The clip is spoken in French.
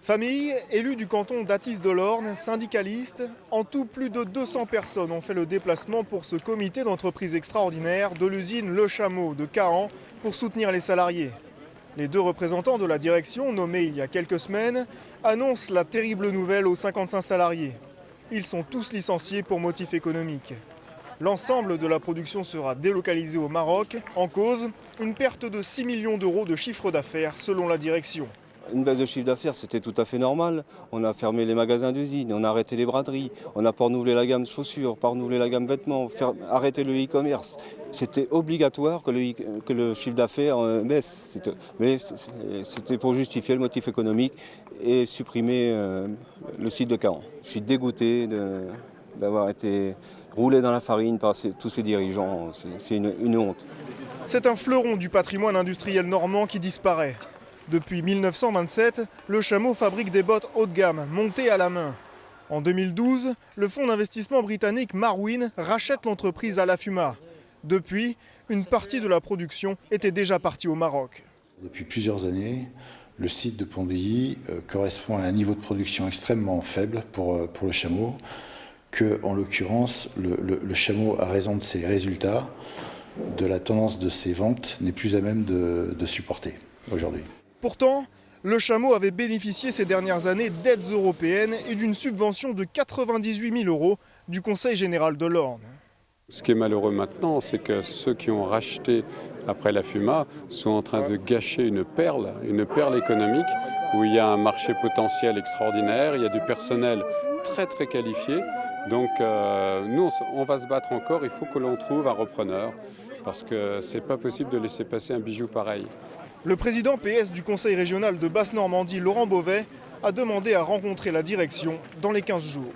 Famille, élus du canton d'Athis-de-l'Orne, syndicalistes, en tout plus de 200 personnes ont fait le déplacement pour ce comité d'entreprise extraordinaire de l'usine Le Chameau de Caen pour soutenir les salariés. Les deux représentants de la direction, nommés il y a quelques semaines, annoncent la terrible nouvelle aux 55 salariés. Ils sont tous licenciés pour motif économique. L'ensemble de la production sera délocalisé au Maroc. En cause, une perte de 6 millions d'euros de chiffre d'affaires selon la direction. Une baisse de chiffre d'affaires, c'était tout à fait normal. On a fermé les magasins d'usine, on a arrêté les braderies, on n'a pas renouvelé la gamme chaussures, pas renouvelé la gamme vêtements, arrêté le e-commerce. C'était obligatoire que le chiffre d'affaires baisse. Mais c'était pour justifier le motif économique et supprimer le site de Caen. Je suis dégoûté d'avoir été roulé dans la farine par tous ces dirigeants. C'est une honte. C'est un fleuron du patrimoine industriel normand qui disparaît. Depuis 1927, Le Chameau fabrique des bottes haut de gamme, montées à la main. En 2012, le fonds d'investissement britannique Marwin rachète l'entreprise à la Fuma. Depuis, une partie de la production était déjà partie au Maroc. Depuis plusieurs années, le site de Pondilly correspond à un niveau de production extrêmement faible pour Le Chameau, que, en l'occurrence, le Chameau, à raison de ses résultats, de la tendance de ses ventes, n'est plus à même de supporter aujourd'hui. Pourtant, Le Chameau avait bénéficié ces dernières années d'aides européennes et d'une subvention de 98 000 euros du Conseil général de l'Orne. Ce qui est malheureux maintenant, c'est que ceux qui ont racheté après la Fuma sont en train de gâcher une perle économique où il y a un marché potentiel extraordinaire, il y a du personnel très très qualifié. Donc nous, on va se battre encore, il faut que l'on trouve un repreneur parce que c'est pas possible de laisser passer un bijou pareil. Le président PS du Conseil régional de Basse-Normandie, Laurent Beauvais, a demandé à rencontrer la direction dans les 15 jours.